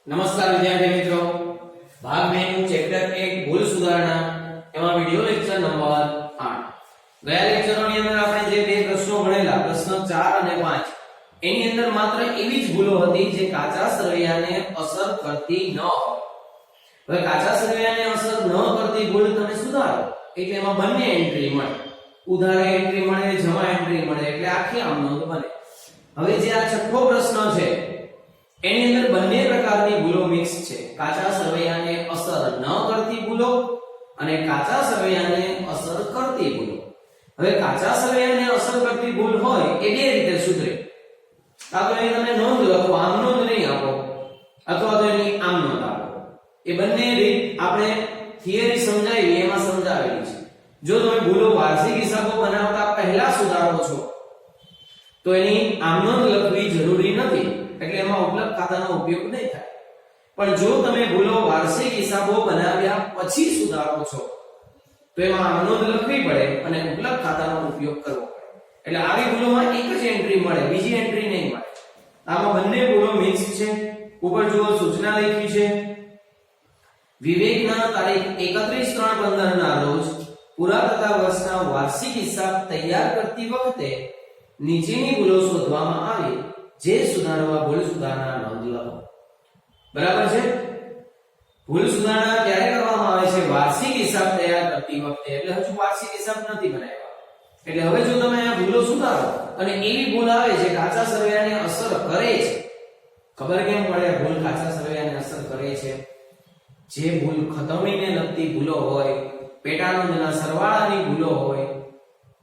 નમસ્કાર વિદ્યાર્થી મિત્રો, ભાગ 2 નું ચેપ્ટર 1 ભૂલ સુધારણા એમાં વિડિયો લેક્ચર નંબર 8. ગયા લેક્ચરોની અંદર આપણે જે બે પ્રશ્નો ભણેલા, પ્રશ્ન 4 અને 5, એની અંદર માત્ર એવી જ ભૂલો હતી જે કાચા સરવૈયાને અસર કરતી ન હોય. હવે કાચા સરવૈયાને અસર ન કરતી ભૂલ તમે સુધારો એટલે એમાં બંને એન્ટ્રી મળે, ઉધારે એન્ટ્રી મળે, જમા એન્ટ્રી મળે, એટલે આખી આમ નોંધ બને. હવે જે આ છઠ્ઠો પ્રશ્ન છે એની અંદર બંને પ્રકારની ભૂલો મિક્સ છે, કાચા સરવૈયાને અસર ન કરતી ભૂલો અને કાચા સરવૈયાને અસર કરતી ભૂલો. હવે કાચા સરવૈયાને અસર કરતી ભૂલ હોય એ બે રીતે સુધરે. કાં તો એની તમે નોંધ લખો, આમ નોંધ નહીં આપો, અથવા તો એની આમ નોંધ આપો. એ બંને રીત આપણે થિયરી સમજાવી એમાં સમજાવેલી છે. જો તમે ભૂલો વાર્ષિક હિસાબો બનાવતા પહેલા સુધારો છો તો એની આમ નોંધ લખવી જરૂરી નથી, એટલે એમાં ઉપલબ્ધ ખાતાનો ઉપયોગ નહીં થાય. પણ જો તમે ભૂલો વાર્ષિક હિસાબો બનાવ્યા પછી સુધારો છો તો એમાં આમ નોંધ લખવી પડે અને ઉપલબ્ધ ખાતાનો ઉપયોગ કરવો પડે. એટલે આવી ભૂલોમાં એક જ એન્ટ્રી મળે, બીજી એન્ટ્રી નહીં મળે. આમાં બંને ભૂલો મિક્સ છે. ઉપર જુઓ, સૂચના લખી છે, વિવેકના તારીખ 31/3/15 ના રોજ પૂરા થતા વર્ષના વાર્ષિક હિસાબ તૈયાર કરતી વખતે નીચેની ભૂલો શોધવામાં આવી, જે સુધારવા ભૂલ સુધારણા નોંધ લખો. બરાબર છે? ભૂલ સુધારણા ક્યારે કરવામાં આવે છે? વાર્ષિક હિસાબ તૈયાર કરતી વખતે. એટલે હજુ વાર્ષિક હિસાબ નથી બનાવ્યા. એટલે હવે જો તમે આ ભૂલો સુધારો અને એવી ભૂલ આવે છે કાચા સરવૈયાને અસર કરે છે, ખબર કેમ પડે ભૂલ કાચા સરવૈયાને અસર કરે છે? જે ભૂલ ખતવણીને લગતી ભૂલો હોય, પેટાનોંધના સરવાળાની ભૂલો હોય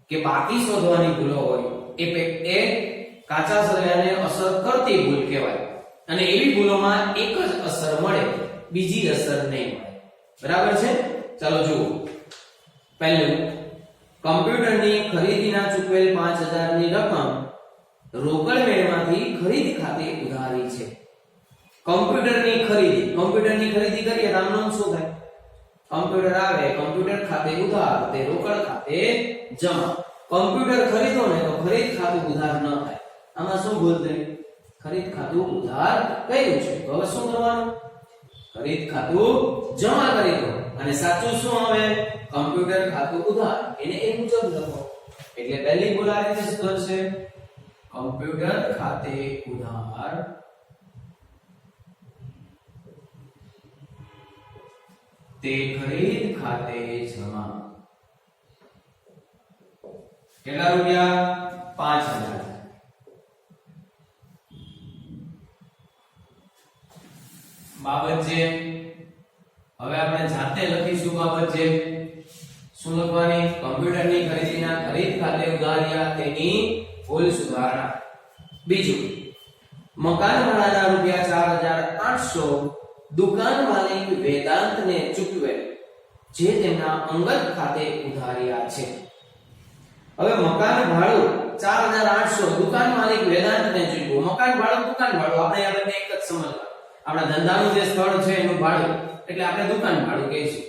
કે બાકી શોધવાની ભૂલો હોય, એ કાચા સરવૈયાને અસર કરતી ભૂલ કહેવાય. અને એવી ભૂલોમાં એક જ અસર મળે, બીજી અસર નહીં મળે. બરાબર છે? ચાલો જુઓ. પહેલું, કમ્પ્યુટરની ખરીદીના ચૂકવેલ 5000 ની રકમ રોકડ મેળમાંથી ખરીદ ખાતે ઉધારી છે. કમ્પ્યુટરની ખરીદી કરીએ તો આમનો શું થાય? કમ્પ્યુટર આવે, કમ્પ્યુટર ખાતે ઉધાર, તે રોકડ ખાતે જમા. કમ્પ્યુટર ખરીદો ને તો ખરીદ ખાતું ઉધાર ન થાય. આમાં શું ભૂલ થઈ? ખરીદ ખાતું ઉધાર કર્યું છે, તો હવે શું કરવાનું? ખરીદ ખાતું જમા કરી દો. અને સાચું શું આવે? કમ્પ્યુટર ખાતું ઉધાર. એને એ મુજબ લખો. એટલે પહેલી ભૂલ આ રીતે સુધરશે, કમ્પ્યુટર ખાતે ઉધાર તે ખરીદ ખાતે જમા. કેટલા રૂપિયા? 5000. બાબત છે. હવે આપણે જાતે લખીશું બાબત છે. શું લખવાની? કમ્પ્યુટરની ખરીદીના ખરીદ ખાતે ઉધાર્યા તેની ભૂલ સુધારણા. બીજું, મકાન ભાડાના રૂપિયા 4800 દુકાન માલિક વેદાંતને ચૂકવેલ, જે તેમના અંગત ખાતે ઉધાર્યા છે. હવે મકાન ભાડું 4800 દુકાન માલિક વેદાંતને ચૂકવ્યું. મકાન ભાડું, દુકાન ભાડું આપણે આ બંને એક જ સમજવા. આપણા ધંધાનું જે સ્થળ છે એનું ભાડું એટલે આપણે દુકાન ભાડું કહીશું.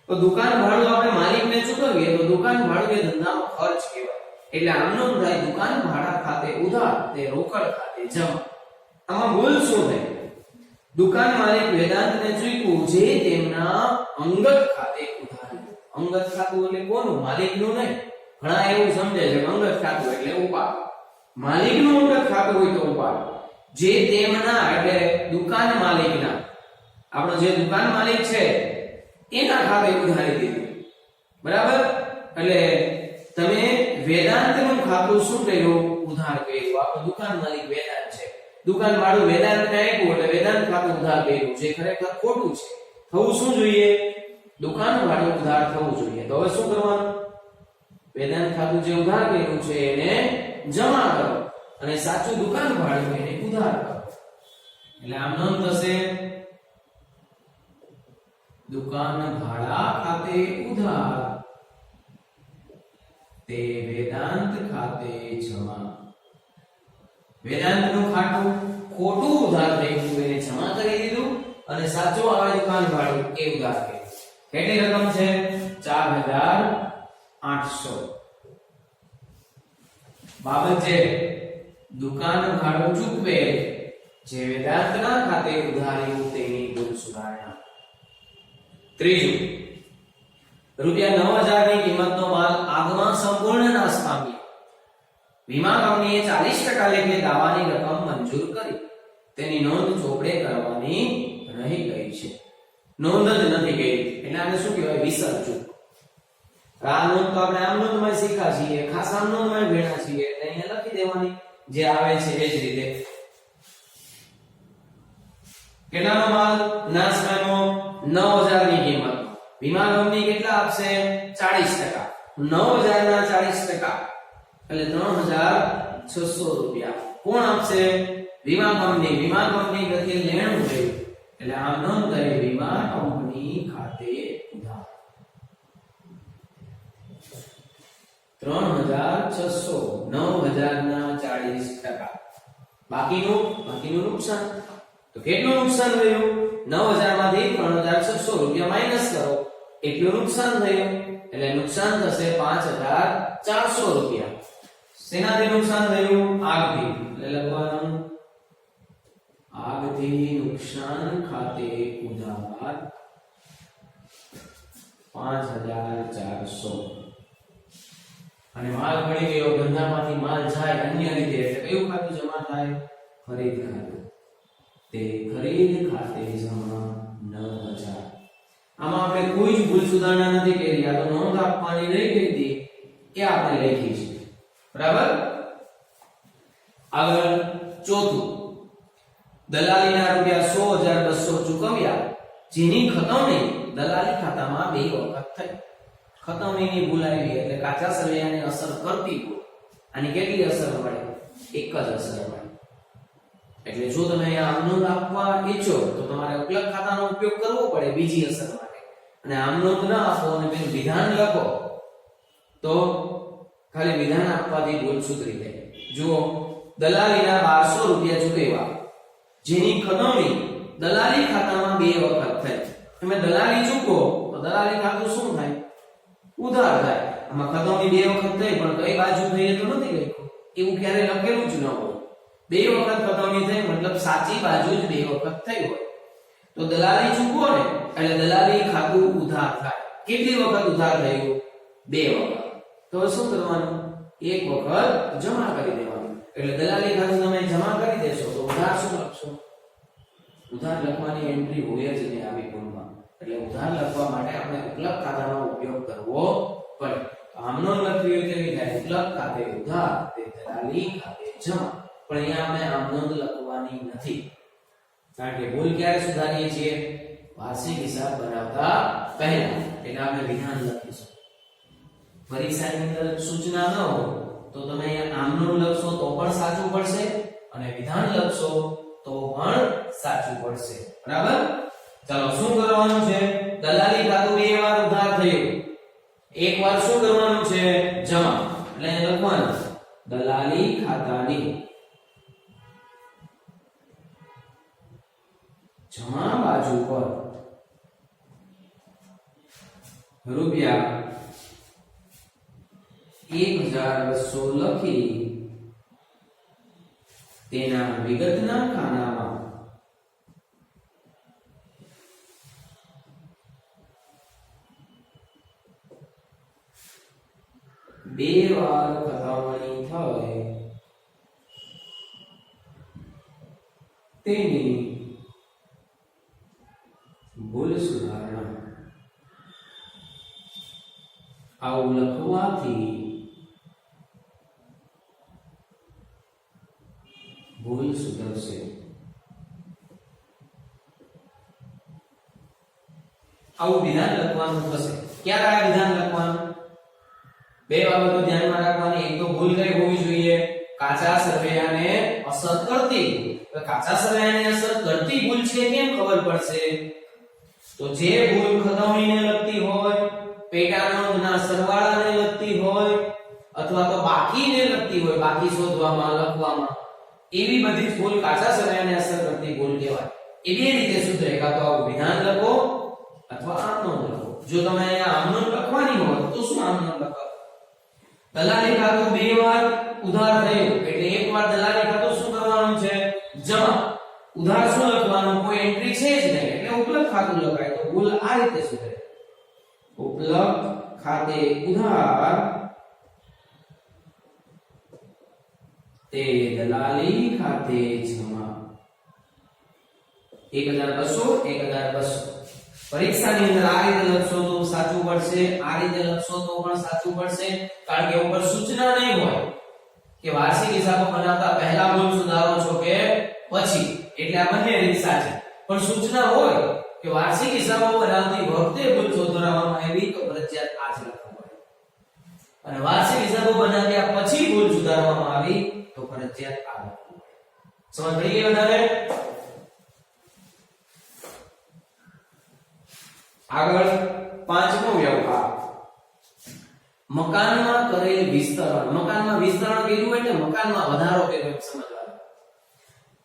તો દુકાન ભાડું આપણે માલિકને ચૂકવીએ તો દુકાન ભાડું એ ધંધાનો ખર્ચ કહેવાય. એટલે આમનો થાય દુકાન ભાડા ખાતે ઉધાર, તે રોકડ ખાતે જમા. આમાં ભૂલ શું થઈ? દુકાન માલિક વેદાંતને ચૂકવ્યું, જે તેમના અંગત ખાતે ઉધાર્યું. અંગત ખાતું એટલે કોનું? માલિકનું નહીં. ઘણા એવું સમજે છે અંગત ખાતું એટલે ઉપાડ. માલિકનું અંગત ખાતું હોય તો ઉપાડ. જે તેમના એટલે દુકાન માલિકના, આપણો જે દુકાન માલિક છે એના ખાતે ઉધારી દીધું. બરાબર? એટલે તમે વેદાંતનું ખાતું શું કર્યું? ઉધાર કર્યું. આપણો દુકાન માલિક વેદાંત છે, દુકાન વાળું વેદાંતને આપ્યું એટલે વેદાંત ખાતું ઉધાર કર્યું, જે ખરેખર ખોટું છે. થવું શું જોઈએ? દુકાન વાળું ઉધાર થવું જોઈએ. તો હવે શું કરવાનું? વેદાંત ખાતું જે ઉધાર કર્યું છે એને જમા કરો અને સાચું દુકાન ભાડું એને ઉધાર કરો. એટલે આમ નોંધ થશે, દુકાન ભાડા ખાતે ઉધાર, તે વેદાંત ખાતે જમા. વેદાંતનું ખાતું ખોટું ઉધાર થઈ ગયું, એને જમા કરી દીધું અને સાચું આવે દુકાન ભાડું એ ઉધાર કર્યું. કેટલી રકમ છે? 4800. બાબત છે, દુકાન ભાડું ચૂકવે જે વેદાંતના ખાતે ઉધાર્યું તેની ભૂલ સુધારણા. ત્રીજું, રૂપિયા 9000 ની કિંમતનો માલ આગમાં સંપૂર્ણ નાશ પામ્યો. વીમા કંપનીએ 40% લેખે દાવાની રકમ મંજૂર કરી. તેની નોંધ ચોપડે કરવાની રહી ગઈ છે. નોંધ જ નથી કરી એટલે આને શું કહેવાય? વિસર્જન. આ નોંધ તો આપણે આમ નોંધમાં શીખ્યા છીએ, ખાસ આમ નોંધમાં ભણ્યા છીએ એટલે અહીંયા લખી દેવાની જે આવે છે એ જ રીતે. કેટલાનો માલ નાશ પામ્યો? 9000 ની કિંમતનો. વીમા કંપની કેટલા આપશે? 40%. 9000 ના 40% એટલે 3600 રૂપિયા. કોણ આપશે? વીમા કંપની. વીમા કંપની પ્રત્યે લેણું થયું એટલે આમ નોંધ કરી વીમા કંપની ખાતે ઉધાર. 3600 9000 ના 40%. બાકીનું નુકસાન. તો કેટલું નુકસાન થયું? 9000 માંથી 3600 રૂપિયા માઈનસ કરો એટલું નુકસાન થયું એટલે નુકસાન થશે 5400 રૂપિયા. શેનાથી નુકસાન થયું? આગથી. એટલે લખવાનું આગથી નુકસાન ખાતે ઉધાર 5400. અને માલ મળી ગયો, ધંધામાંથી માલ જાય અન્ય રીતે એટલે કયું ખાતું જમા થાય? ખરીદ ખાતું. તે ખરીદ ખાતે જમા 9000. આમાં આપણે કોઈ જ ભૂલ સુધારણા નથી કરી. આ તો નોંધ આપવાની રહી ગઈ હતી એ આપણે લખી છે. બરાબર. આગળ ચોથું, દલાલીના રૂપિયા 100,200 ચૂકવ્યા જેની ખતવણી દલાલી ખાતામાં 2 વખત થઈ. ખતવણીની ભૂલ આવી એટલે કાચા સળિયાને અસર કરતી ભૂલ. આની કેટલી અસર મળે? એક જ અસર મળે. એટલે જો તમે આમ નોંધ આપવા ઈચ્છો તો તમારે ઉપલબ્ધ ખાતાનો ઉપયોગ કરવો પડે બીજી અસર માટે. અને આમ નોંધ ના આપો અને પેલું વિધાન લખો તો ખાલી વિધાન આપવાથી ભૂલ સુધરી જાય. જુઓ, દલાલીના 1200 રૂપિયા ચૂકવ્યા જેની ખતવણી દલાલી ખાતામાં 2 વખત થઈ. તમે દલાલી ચૂકો તો દલાલી ખાતું શું થાય? ઉધાર થાય. આમાં ખતવણી 2 વખત થઈ પણ કઈ બાજુ થઈ એ તો નથી લખ્યું. એવું ક્યારે લખેલું જ ન હોય. 2 વખત ખતવણી થઈ મતલબ સાચી બાજુ જ 2 વખત થઈ હોય. તો દલાલી ચૂકવો ને એટલે દલાલી ખાતું ઉધાર થાય. કેટલી વખત ઉધાર થયું? 2 વખત. તો શું કરવાનું? 1 વખત જમા કરી દેવાનું. એટલે દલાલી ખાતું તમે જમા કરી દેશો તો ઉધાર શું લખશો? ઉધાર લખવાની એન્ટ્રી હોય જ નહીં આવી ભૂલમાં. એટલે ઉધાર લખવા માટે આપણે ઉપલબ્ધ ખાતાનો ઉપયોગ કરવો પડે. આમનો લખવી હોય તેવી થાય ઉપલબ્ધ ખાતે ઉધાર તે દલાલી ખાતે જમા. પણ અહીંયા આપણે આમ નોંધ લખવાની નથી. કારણ કે ભૂલ ક્યારે સુધારીએ છીએ? વાર્ષિક હિસાબ બનાવતા પહેલા. એટલે આપણે વિધાન લખીશું. પરીક્ષાની અંદર સૂચના ન હોય તો તમે અહીંયા આમ નોંધ લખશો તો પણ સાચું પડશે અને વિધાન લખશો તો પણ સાચું પડશે. બરાબર. ચાલો શું કરવાનું છે? દલાલી ખાતું 2 વાર ઉધાર થયું. એક વાર શું કરવાનું છે? જમા. એટલે લખવાનું દલાલી ખાતાની જમા બાજુ પર રૂપિયા 1200 લખી તેના વિગતના ખાનામાં બે વાર ખતવણી થાય તેની ભૂલ સુધારણા. આવું લખવાથી ભૂલ સુધરશે. આવું વિધાન લખવાનું થશે. ક્યારે આ વિધાન લખવાનું? 2 બાબતો ધ્યાનમાં રાખવાની. એક તો ભૂલ કઈ હોવી જોઈએ? કાચા સરવૈયાને અસર કરતી ભૂલ. તો કાચા સરવૈયાને અસર કરતી ભૂલ છે કેમ ખબર પડશે? તો જે ભૂલ ખતવણીને લગતી હોય, પેટા નોંધના સરવાળાને લગતી હોય અથવા તો બાકીને લગતી હોય, બાકી શોધવામાં લખવામાં, એવી બધી ભૂલ કાચા સરવૈયાને અસર કરતી ભૂલ કહેવાય. એ બે રીતે સુધરે. કાં તો આવું વિધાન લખો અથવા આમ નોંધ લખો. જો તમે અહીંયા આમ નોંધ લખવાની હોય તો શું આમ નોંધ લખો? દલાલી ખાતું 2 વાર ઉધાર થયું એટલે એક વાર દલાલી ખાતું શું કરવાનું છે? જમા. ઉધાર શું લખવાનું, કોઈ એન્ટ્રી છે જ નહીં એટલે ઉપલબ્ધ ખાતું લખાય. તો ભૂલ આ રીતે સુધરે, ઉપલબ્ધ ખાતે ઉધાર તે દલાલી ખાતે જમા. 1200 1200. પરીક્ષાની અંદર આ રીતે લખશો તો સાચું પડશે, આ રીતે લખશો તો પણ સાચું પડશે, કારણ કે ઉપર સૂચના નહીં હોય કે વાર્ષિક હિસાબો બનાવતા પહેલા ભૂલ સુધારો છો કે પછી, એટલે આ બંને રીત સાચી. પણ સૂચના હોય કે વાર્ષિક હિસાબો બનાવતી વખતે ભૂલ સુધારવામાં આવી તો ફરજિયાત આ જ લખવું પડે, અને વાર્ષિક હિસાબો બનાવ્યા પછી ભૂલ સુધારવામાં આવી તો ફરજિયાત આ લખવું પડે. સમજ પડી ગઈ બધાને? આગળ પાંચમો વ્યવહાર, મકાનમાં કરેલ વિસ્તરણ. મકાનમાં વિસ્તરણ કર્યું એટલે મકાનમાં વધારો કર્યો એમ સમજવાનું.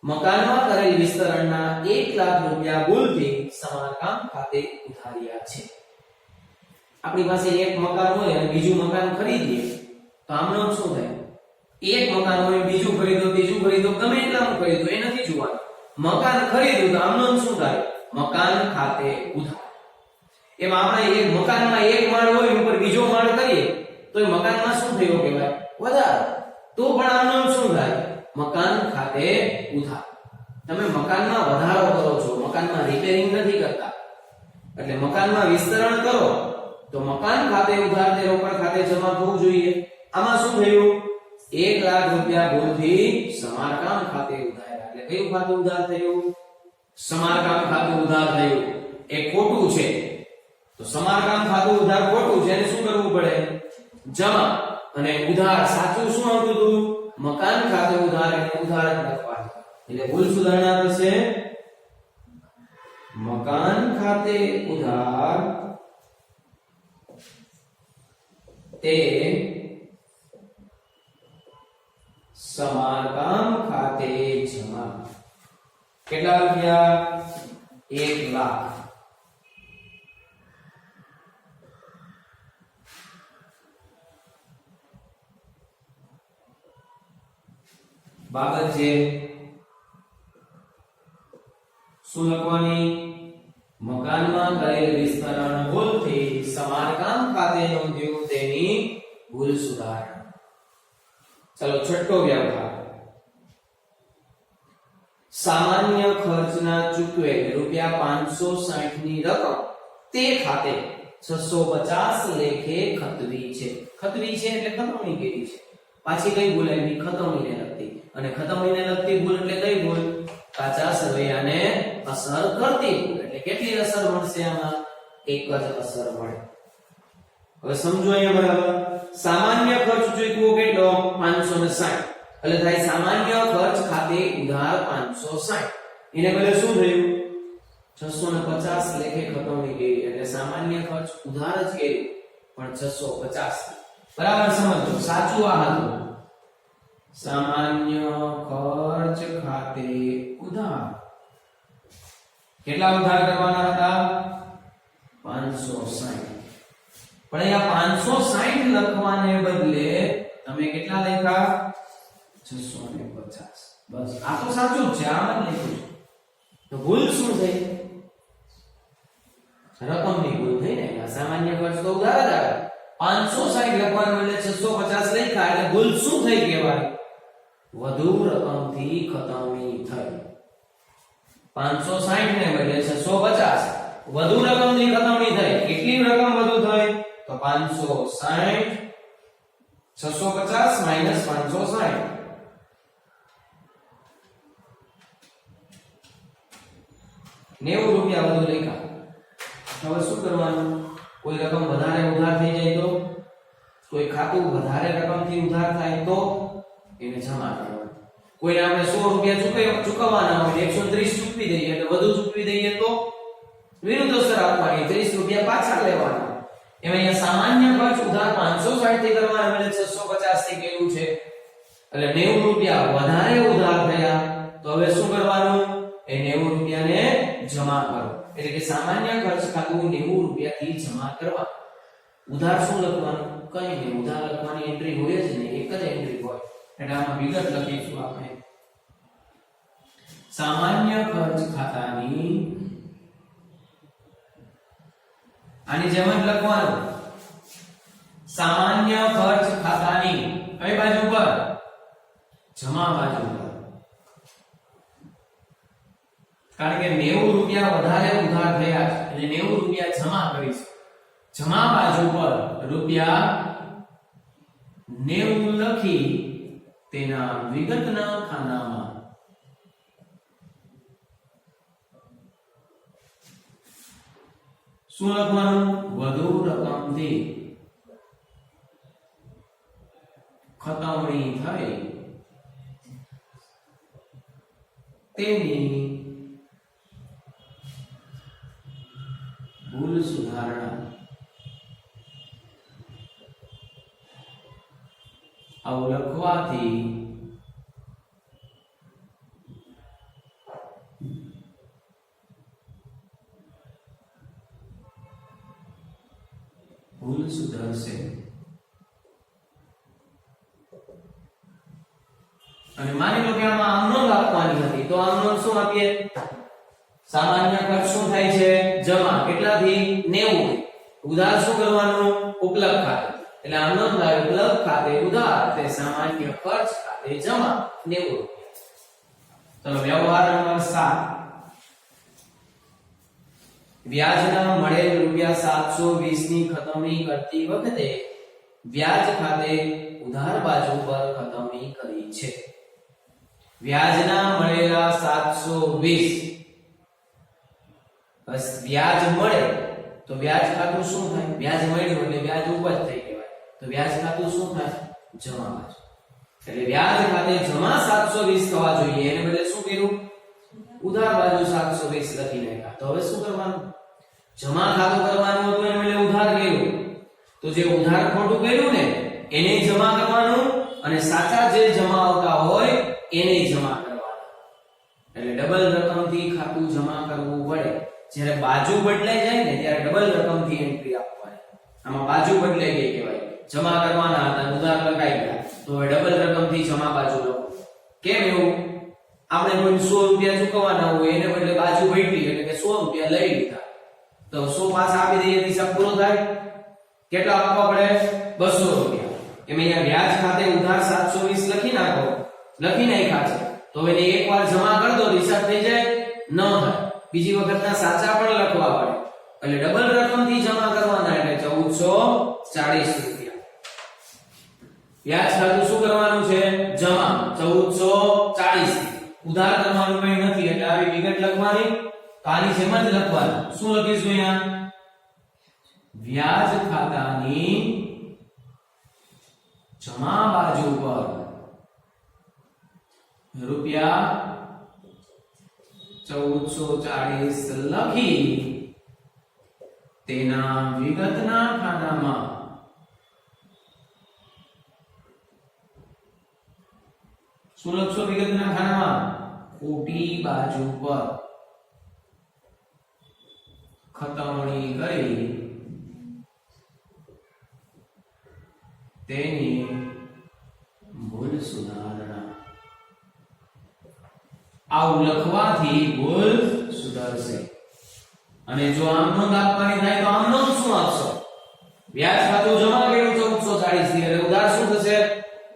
મકાનમાં કરેલ વિસ્તરણના 1 લાખ રૂપિયા ભૂલથી સમારકામ ખાતે ઉધાર્યા છે. આપણી પાસે એક મકાન હોય અને બીજું મકાન ખરીદીએ તો આમનો શું થાય? એક મકાન હોય બીજું ખરીદો ત્રીજું ખરીદો ગમે એટલાનું ખરીદો એ નથી જોવાનું. મકાન ખરીદ્યું તો આમનો શું થાય? મકાન ખાતે ઉધાર. એમાં આપણે એક મકાનમાં એક માળ હોય ઉપર બીજો માળ કરીએ તો એ મકાનમાં શું થયો કહેવાય? વધારો. તો પણ આનું શું થાય? મકાન ખાતે ઉધાર. તમે મકાનમાં વધારો કરો છો, મકાનમાં રિપેરિંગ નથી કરતા, એટલે મકાનમાં વિસ્તરણ કરો તો મકાન ખાતે ઉધાર તે રોકડ ખાતે જમા થવું જોઈએ. આમાં શું થયું? 1 લાખ રૂપિયા ભૂલથી સમારકામ ખાતે ઉધાર્યા. એટલે કયું ખાતું ઉધાર થયું? સમારકામ ખાતું ઉધાર થયું. એ ખોટું છે તો સમારકામ ખાતું ઉધાર ખોટું છે, એને શું કરવું પડે? જમા. અને ઉધાર સાચું શું આવતું હતું? મકાન ખાતે ઉધાર, એટલે ઉધાર જ લખવાનું. એટલે ભૂલ સુધારણા થશે મકાન ખાતે ઉધાર તે સમારકામ ખાતે જમા. કેટલા રૂપિયા? 1 લાખ. બાબત છે શું લખવાની? મકાનમાં કરેલ વિસ્તરણ ભૂલથી સમારકામ ખાતે નોંધ્યું તેની ભૂલ સુધારણા. ચલો છઠ્ઠો વ્યવહાર, સામાન્ય ખર્ચના ચૂકવેલ ₹560 ની રકમ તે ખાતે 650 લેખે ખતવી છે. ખતવી છે એટલે ખતવણી કરી છે. પાછી કઈ ભૂલ આવી? ખતવણીને લગતી. અને ખતવણીને લગતી ભૂલ એટલે કઈ ભૂલ? કાચા સરવૈયાને અસર કરતી ભૂલ. એટલે કેટલી અસર મળશે આમાં? એક જ અસર મળે. હવે સમજો અહીંયા બરાબર. સામાન્ય ખર્ચ ચૂકવો કેટલો? 560. એટલે થાય સામાન્ય ખર્ચ ખાતે ઉધાર 560. એને બદલે શું થયું? 650 લેખે ખતવણી કરી. એટલે સામાન્ય ખર્ચ ઉધાર જ કર્યું પણ 650. બરાબર સમજો. સાચું આ હતું. સામાન્ય ખર્ચ ખાતે ઉધાર. કેટલા ઉધાર કરવાના હતા? 560. પણ અહીંયા 560 લખવાને બદલે તમે કેટલા લખ્યા? 650. બસ આ તો સાચું જ છે, આમ જ લખ્યું છે. તો ભૂલ શું થઈ? રકમની ભૂલ થઈ ને. સામાન્ય ખર્ચ તો ઉધાર જ આવે. 560 લખવાનું એટલે 650 લખ્યા એટલે ભૂલ શું થઈ કહેવાય? વધુ રકમથી ખતવણી થઈ. 560 ને બદલે 650 વધુ રકમથી ખતવણી થઈ. કેટલી રકમ વધુ થઈ? તો 560 650 માઈનસ 560 90 રૂપિયા વધુ લખ્યા. હવે શું કરવાનું? કોઈ રકમ વધારે ઉધાર થઈ જાય તો, કોઈ ખાતું વધારે રકમથી ઉધાર થાય તો એને જમા કરવાનું. કોઈને આપણે 100 રૂપિયા ચૂકવવાના હોય 130 ચૂકવી દઈએ એટલે વધુ ચૂકવી દઈએ તો વિરુદ્ધ અસર આપવાની, 30 રૂપિયા પાછા લેવાના. એમાં અહીંયા સામાન્ય ખર્ચ ઉધાર 560 થી કરવાના બદલે 650 થી કર્યું છે એટલે 90 રૂપિયા વધારે ઉધાર થયા. તો હવે શું કરવાનું? એ 90 રૂપિયાને જમા કરો. એટલે કે સામાન્ય ખર્ચ ખાતું 90 રૂપિયાથી જમા કરવા. ઉધાર શું લખવાનું? કઈ નહીં, ઉધાર લખવાની એન્ટ્રી હોય જ નહીં, એક જ એન્ટ્રી હોય. એટલે આમાં વિગત લખીશું આપણે. સામાન્ય ખર્ચ ખાતાની આની જેમ જ લખવાનું સામાન્ય ખર્ચ ખાતાની કઈ બાજુ પર જમા બાજુ પર કારણ કે 90 રૂપિયા વધારે ઉધાર થયા છે એટલે 90 રૂપિયા જમા કરીશું જમા બાજુ પર રૂપિયા 90 લખી તેના વિગતના ખાનામાં શું લખવાનું વધુ રકમથી ખતવણી થઈ તેની ભૂલ સુધારણા આવું લખવાથી ભૂલ સુધરશે અને માની લો કે આમાં આમ નોંધ આપવાની હતી તો આમ નોંધ શું આપીએ સામાન્ય ખર્ચ શું થાય છે જમા કેટલાથી 90 ઉધાર શું કરવાનું ઉપલબ્ધ ખાતે એટલે આમ નોંધ થાય ઉપલબ્ધ ખાતે ઉધાર તે સામાન્ય ખર્ચ ખાતે જમા 90 રૂપિયા ચલો વ્યવહાર નંબર 7 વ્યાજના મળેલ રૂપિયા 720 ની ખતવણી કરતી વખતે વ્યાજ ખાતે ઉધાર બાજુ પર ખતવણી કરી છે વ્યાજના મળેલા 720 બસ વ્યાજ મળે તો વ્યાજ ખાતું શું થાય વ્યાજ મળ્યું એટલે વ્યાજ ઉપજ થઈ કહેવાય તો વ્યાજ ખાતું શું થાય જમા બાજુ એટલે વ્યાજ ખાતે જમા 720 થવા જોઈએ એને બદલે શું કર્યું ઉધાર બાજુ 720 લખી નાખ્યા તો હવે શું કરવાનું જમા ખાતું કરવાનું હતું એને બદલે ઉધાર કર્યું તો જે ઉધાર ખોટું કર્યું ને એને જમા કરવાનું અને સાચા જે જમા આવતા હોય એને જમા કરવાના એટલે ડબલ રકમથી ખાતું જમા કરવું પડે જ્યારે બાજુ બદલાઈ જાય ને ત્યારે ડબલ રકમથી એન્ટ્રી આપવાની આમાં બાજુ બદલાઈ ગઈ કહેવાય જમા કરવાના હતા ઉધાર લખાઈ ગયા તો હવે ડબલ રકમથી જમા બાજુ લખો કેમ એવું આપણે કોઈ 100 રૂપિયા ચૂકવવાના હોય એને બદલે બાજુ બદલી એટલે કે 100 રૂપિયા લઈ લીધા તો 100 પાછા આપી દઈએ તો હિસાબ પૂરો થાય કેટલા આપવા પડે 200 રૂપિયા એમ અહીંયા વ્યાજ ખાતે ઉધાર 720 લખી નાખ્યા છે તો એને એકવાર જમા કરી દો હિસાબ થઈ જાય ન થાય બીજી વખતના સાચા પણ લખવા પડે એટલે ડબલ રકમથી જમા કરવાના એટલે 1440 રૂપિયા વ્યાજ ખાતું શું કરવાનું છે જમા 1440 ઉધાર કરવાનું કઈ નથી એટલે આવી વિગત લખવાની તો આની જેમ જ લખવાનું શું લખીશું અહીંયા વ્યાજ ખાતાની જમા બાજુ પર રૂપિયા 1440 લખી તેના વિગતના ખાનામાં શું લખશો વિગતના ખાનામાં ખોટી બાજુ પર ખતવણી કરી તેની ભૂલ સુધારણા આવું લખવાથી ભૂલ સુધરશે અને જો આમ નોંધ આપવાની થાય તો આમ નોંધ શું આપશો વ્યાજ ખાતું જમા કર્યું 1440 થી એટલે ઉધાર શું થશે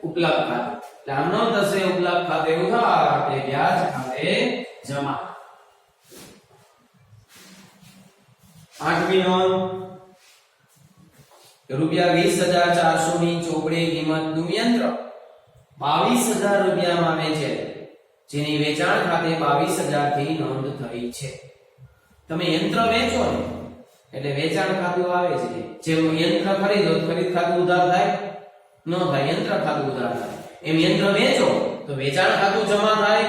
ઉપલબ્ધ ખાતું એટલે આમ નોંધ થશે ઉપલબ્ધ ખાતે ઉધાર એટલે વ્યાજ ખાતે જમા 8મી નોંધ રૂપિયા 20400 ની ચોપડે કિંમતનું યંત્ર 22000 રૂપિયામાં વેચે જેની વેચાણ ખાતે 22000 થી નોંધ થઈ છે તમે યંત્ર વેચો ને એટલે વેચાણ ખાતું આવે છે જેમ યંત્ર ખરીદો ખરીદ ખાતું ઉધાર થાય ન થાય યંત્ર ખાતું ઉધાર થાય એમ યંત્ર વેચો તો વેચાણ ખાતું જમા થાય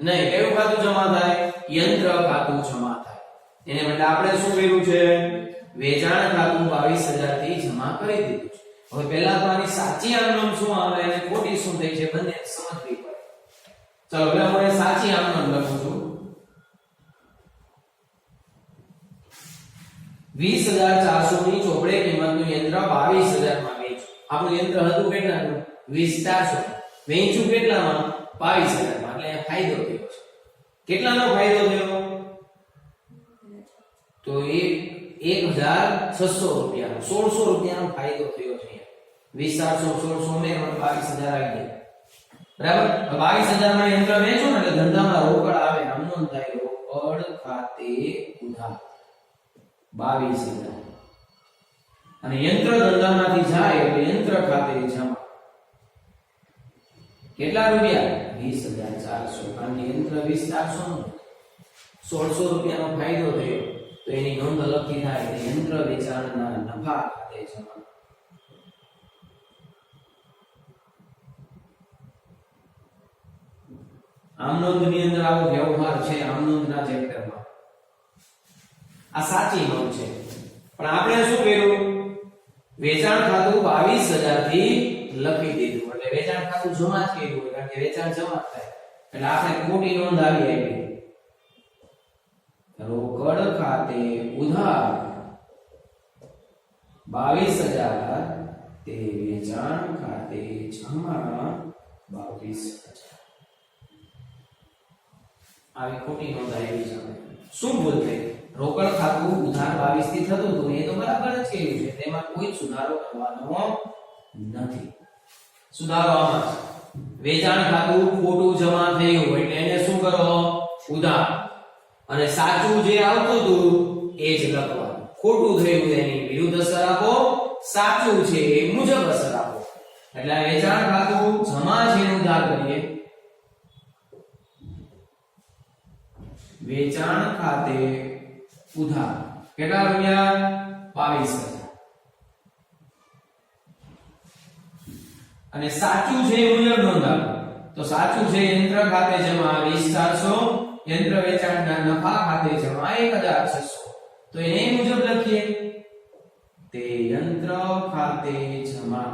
નહીં કયું ખાતું જમા થાય યંત્ર ખાતું જમા થાય એને બદલે આપણે શું કર્યું છે વેચાણ ખાતું 22000 થી જમા કરી દીધું છે હવે પહેલા તો આની સાચી આમનોંધ શું આવે અને ખોટી શું થઈ છે બંને સમજવી પડે ચલો હવે હું સાચી આમનોંધ લખું છું 20400 ની ચોપડે કિંમતનું યંત્ર 22000 માં વેચ્યું આપણું યંત્ર હતું કેટલાનું 20400 વેચ્યું કેટલામાં 22000 માં એટલે ફાયદો થયો છે કેટલાનો ફાયદો થયો? તો 1600 રૂપિયાનો 1600 રૂપિયાનો ફાયદો થયો છે. 20 1600 ઉમેરો 22000 આવી ગયા. બરાબર. 22000 માં યંત્ર વેચો ને એટલે ધંધામાં રોકડ આવે. આમનો થાય રોકડ ખાતે ઉધાર 22000 અને યંત્ર ધંધામાંથી જાય એટલે યંત્ર ખાતે જમા. કેટલા રૂપિયા? 20400. કારણ કે યંત્ર 20400 નું 1600 રૂપિયાનો ફાયદો થયો તો એની નોંધ અલગથી થાય એટલે યંત્ર વેચાણના નફા ખાતે જમા. આમ નોંધની અંદર આવો વ્યવહાર છે આમ નોંધના ચેપ્ટરમાં. આ સાચી નોંધ છે પણ આપણે શું કર્યું? વેચાણ ખાતું 22000 થી લખી દીધું એટલે વેચાણ ખાતું જમા જ કર્યું કારણ કે વેચાણ જમા થાય એટલે આપણે ખોટી નોંધ આવી. રોકડ ખાતે ઉધાર 22000 તે વેચાણ ખાતે જમા 22000. આવી ખોટી નોંધ આવી છે. શું ભૂલ થઈ? રોકડ ખાતું ઉધાર 22 થી થતું હતું એ તો બરાબર જ કહ્યું છે. તેમાં કોઈ સુધારો કરવાનો નથી. સુધારો આમાં છે. વેચાણ ખાતું ખોટું જમા થયું એટલે એને શું કરો? ઉધાર. અને સાચું જે આવતું હતું એ જ લખવાનું. ખોટું થયું એની વિરુદ્ધ અસર આપો, સાચું છે એ મુજબ અસર આપો. એટલે વેચાણ ખાતું જમા છે એનું ઉધાર કરીએ. વેચાણ ખાતે ઉધાર કેટલા રૂપિયા? 22000 અને સાચું છે એ મુજબ નોંધ આપો. તો સાચું છે યંત્ર ખાતે જમા 20400, યંત્ર વેચાણના નફા ખાતે જમા 1600. તો એને મુજબ લખીએ. તે યંત્ર ખાતે જમા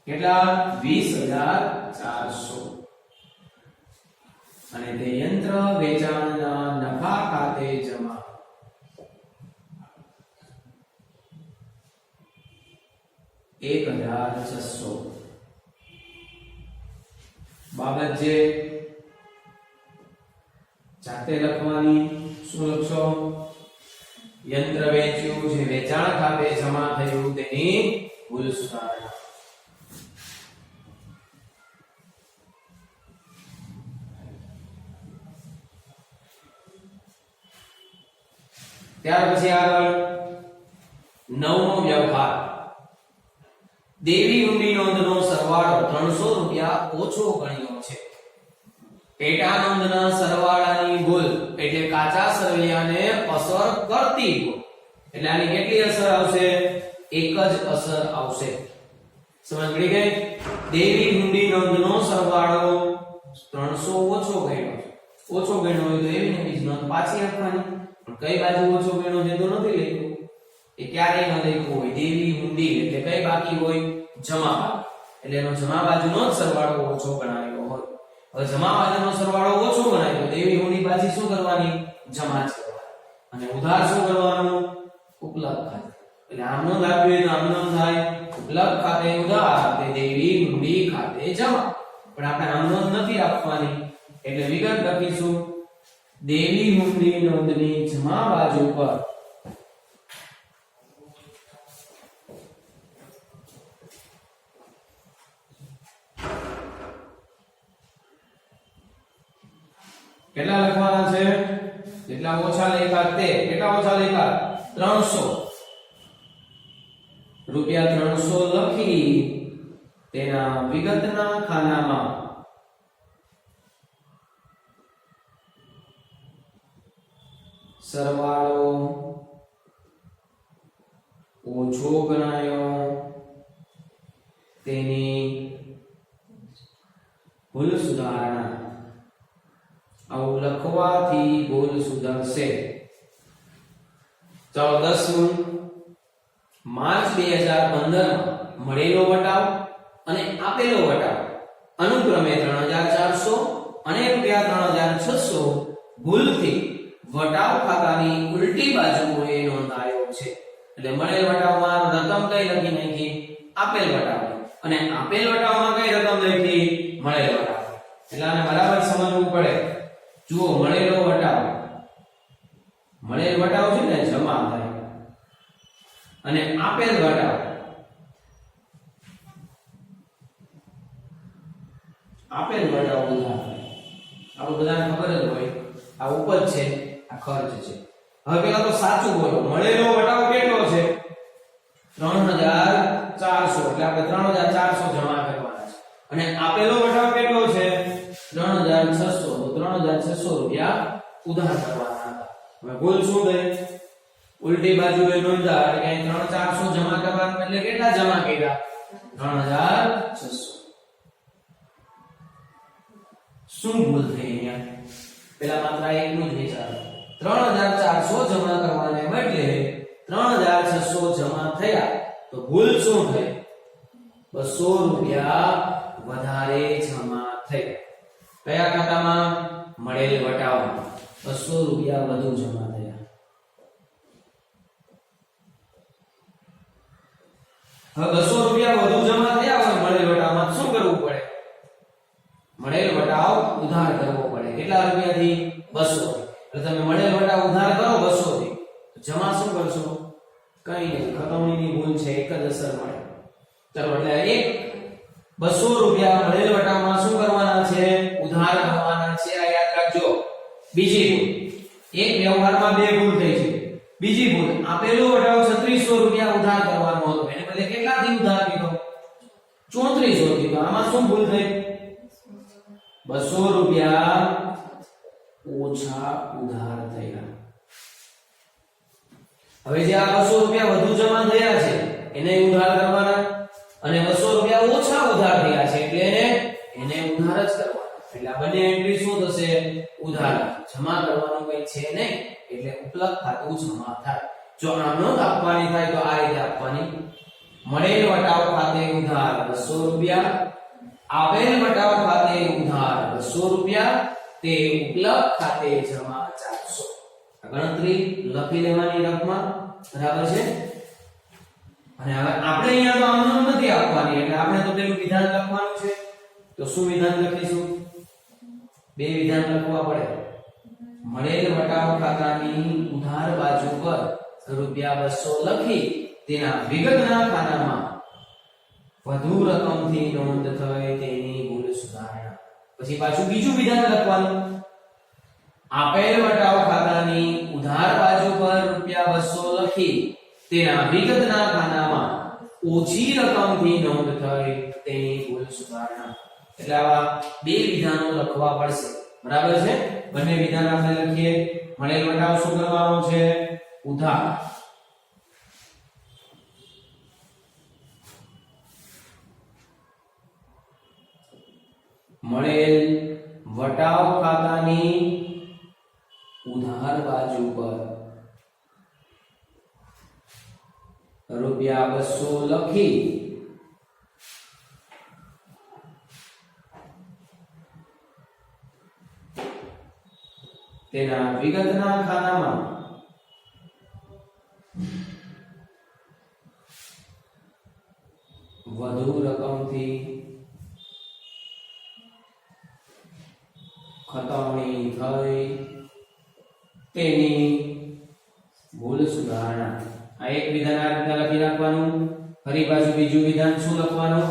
કેટલા? 20400 અને તે યંત્ર વેચાણના નફા ખાતે જમા 1600. બાબત જે જાતે લખવાની. શું લખશો? યંત્ર વેચ્યું જે વેચાણ ખાતે જમા થયું તેની ભૂલ સુધારણા. ત્યાર પછી આગળ 9મો વ્યવહાર. દેવી ઊંડી નોંધનો સરવાળો 300 રૂપિયા ઓછો ગણ્યો છે. પેટા નોંધના સરવાળાની ભૂલ એટલે કાચા સરવૈયાને અસર કરતી ભૂલ. એટલે આની કેટલી અસર આવશે? એક જ અસર આવશે. સમજ પડી ગઈ? દેવી ઊંડી નોંધનો સરવાળો 300 ઓછો ગણ્યો છે. ઓછો ગણ્યો હોય તો એવી ને બીજી નોંધ પાછી આપવાની. કઈ બાજુ ઓછો ગણ્યો છે તો નથી લખ્યું. એ ક્યારેય ન લખ્યું હોય. દેવી ઊંડી એટલે કઈ બાકી હોય? જમા. એટલે એનો જમા બાજુનો જ સરવાળો ઓછો ગણાયો હોય. હવે જમા બાજુનો સરવાળો ઓછો ગણાય તો દેવી ઊંડી પાછી શું કરવાની? જમા જ કરવાની. અને ઉધાર શું કરવાનું? ઉપલબ્ધ ખાતે. એટલે આમનો આપ્યું તો આમનો થાય ઉપલબ્ધ ખાતે ઉધાર તે દેવી ઊંડી ખાતે જમા. પણ આપણે આમનો નથી આપવાની એટલે વિગત લખીશું. દેવી ઊંડી નોંધની જમા બાજુ પર કેટલા લખવાના છે? જેટલા ઓછા લખ્યા તે. કેટલા ઓછા લખ્યા? 300 રૂપિયા 300 લખી તેના વિગતના ખાનામાં સરવાળો ઓછો ગણાયો તેની ભૂલ સુધારણા. આવું લખવાથી ભૂલ સુધરશે. ચાલો 10મું. માર્ચ 2015 મળેલો વટાવ અને આપેલો વટાવ અનુક્રમે 3400 અને ₹3600 ભૂલથી વટાવ ખાતાની ઉલટી બાજુએ નોંધાયો છે. એટલે મળેલ વટાવમાં રકમ કઈ લખી નાખી? આપેલ વટાવ. અને આપેલ વટાવમાં કઈ રકમ લખી? મળેલ વટાવ. એટલે આને બરાબર સમજવું પડે. જુઓ મળેલ વટાવ છે ને જમા થાય અને આપેલ વટાવ ઉધાર થાય. આપણે બધાને ખબર જ હોય આ ઉપજ છે આ ખર્ચ છે. હવે પેલા તો સાચું બોલો મળેલો વટાવ કેટલો છે 3400 એટલે આપણે 3400 જમા કરવાના છે અને આપેલો વટાવ કેટલો છે 3600 તો 3600 રૂપિયા ઉધાર કરવાના હતા. હવે ભૂલ શું થઈ ઉલટી બાજુએ નોંધા એટલે કે 3400 જમા કરવાના એટલે કેટલા જમા કર્યા 3600. શું ભૂલ થઈ અહીંયા પેલા માત્ર એકનું જ વિચાર 3400 જમા કરવાને બદલે 3600 જમા થયા તો ભૂલ શું થઈ 200 રૂપિયા વધારે જમા થઈ. કયા ખાતામાં મળેલ વટાવમાં 200 રૂપિયા વધુ જમા થયા. હવે 200 રૂપિયા વધુ જમા થયા હોય મળેલ વટાવમાં શું કરવું પડે મળેલ વટાવ ઉધાર કરવો પડે. કેટલા રૂપિયાથી 200. એટલે તમે મળેલ વટાવ ઉધાર કરો 200 થી તો જમા શું કરશો કઈ નહીં ખતમણીની ભૂલ છે એક જ અસર મળે. ચલો એટલે એક 200 રૂપિયા મળેલ વટાવમાં શું કરવાના છે ઉધાર કરવાના છે. આ યાદ રાખજો. બીજી ભૂલ એક વ્યવહારમાં બે ભૂલ થઈ છે. બીજી ભૂલ આપેલો વટાવ 3600 રૂપિયા ઉધાર કરવાનો હતો એને બદલે કેટલાથી ઉધાર કર્યો 3400 થી. તો આમાં શું ભૂલ થઈ 200 રૂપિયા ઓછા ઉધાર થયા. હવે જે આ 200 રૂપિયા વધુ જમા થયા છે એને ઉધાર કરવાના અને 200 રૂપિયા ઓછા ઉધાર થયા છે એટલે એને ઉધાર જ કરવાના. એટલે આ બંને એન્ટ્રી શું થશે ઉધાર. જમા કરવાનું કઈ છે નહીં એટલે ઉપલબ્ધ ખાતું જમા થાય. જો આમ નોંધ આપવાની થાય તો આ રીતે આપવાની મળેલ વટાવ ખાતે ઉધાર 200 રૂપિયા આપેલ વટાવ ખાતે ઉધાર 200 રૂપિયા તે ઉપલબ્ધ ખાતે જમા 400. ગણતરી લખી લેવાની રકમા બરાબર છે. અને હવે આપણે અહીંયા તો આમનો નથી આપવાની એટલે આપણે તો પેલું વિધાન લખવાનું છે. તો શું વિધાન લખીશું બે વિધાન લખવા પડે. મળેલ વટાવ ખાતાની ઉધાર બાજુ પર રૂપિયા 200 લખી તેના વિગતના ખાનામાં વધુ રકમથી નોંધ થઈ તેની ભૂલ સુધારણા. પછી પાછું બીજું વિધાન લખવાનું આપેલ વટાવ ખાતાની ઉધાર બાજુ પર રૂપિયા 200 લખી તેના વિગતના ખાનામાં ઓછી રકમથી નોંધ થઈ તેની ભૂલ સુધારણા. એટલે આવા બે વિધાનો લખવા પડશે બરાબર છે. બંને વિધાન આપણે લખીએ. મળેલ વટાવ શું કરવાનો છે ઉધાર. મળેલ વટાવ ખાતાની ઉધાર બાજુ પર રૂપિયા 200 લખી તેના વિગતના ખાનામાં વધુ રકમથી ખતવણી થઈ તેની ભૂલ સુધારણા. આ એક વિધાન આ રીતે લખી નાખવાનું. ફરી પાછું બીજું વિધાન શું લખવાનું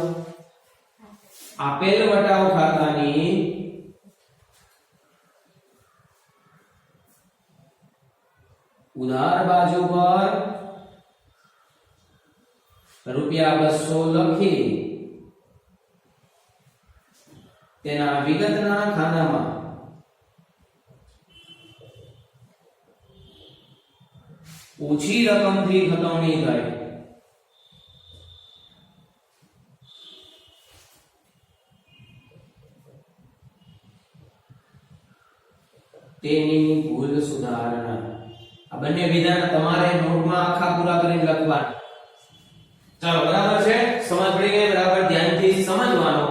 આપેલ વટાવ ખાતાની ઉધાર બાજુ પર રૂપિયા 200 લખી તેના વિગતના ખાનામાં ઓછી રકમથી ખતવણી થાય તેની ભૂલ સુધારણા. આ બંને વિધાન તમારે નોટમાં આખા પૂરા કરીને લખવાના. ચાલો બરાબર છે. સમજ પડી ગઈ બરાબર. ધ્યાનથી સમજવાનો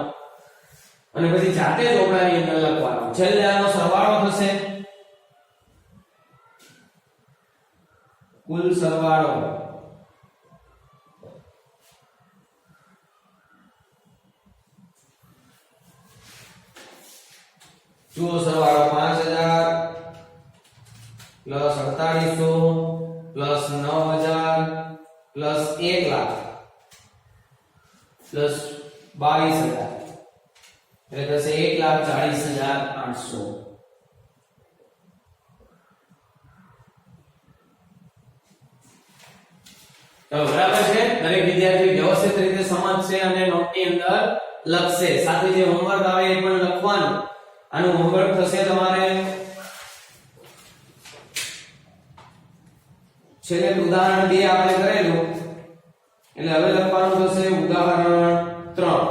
અને પછી જાતે ચોપડાની અંદર લખવાનો. છેલ્લે આનો સરવાળો થશે કુલ સરવાળો જુઓ સરવાળો 5000 પ્લસ 9000 પ્લસ 1 લાખ પ્લસ 22000 એટલે થશે 1,40,800. તો બરાબર છે. દરેક વિદ્યાર્થી વ્યવસ્થિત રીતે સમજશે અને નોટની અંદર લખશે. સાથે જે હોમવર્ક આવે એ પણ લખવાનું. આનું હોમવર્ક થશે તમારે છેલ્લે ઉદાહરણ 2 આપણે કરેલું એટલે હવે લખવાનું થશે ઉદાહરણ 3.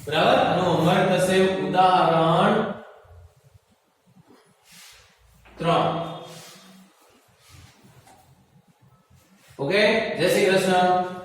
બરાબર. આનું હોમવર્ક થશે ઉદાહરણ 3. ઓકે. જય શ્રી કૃષ્ણ.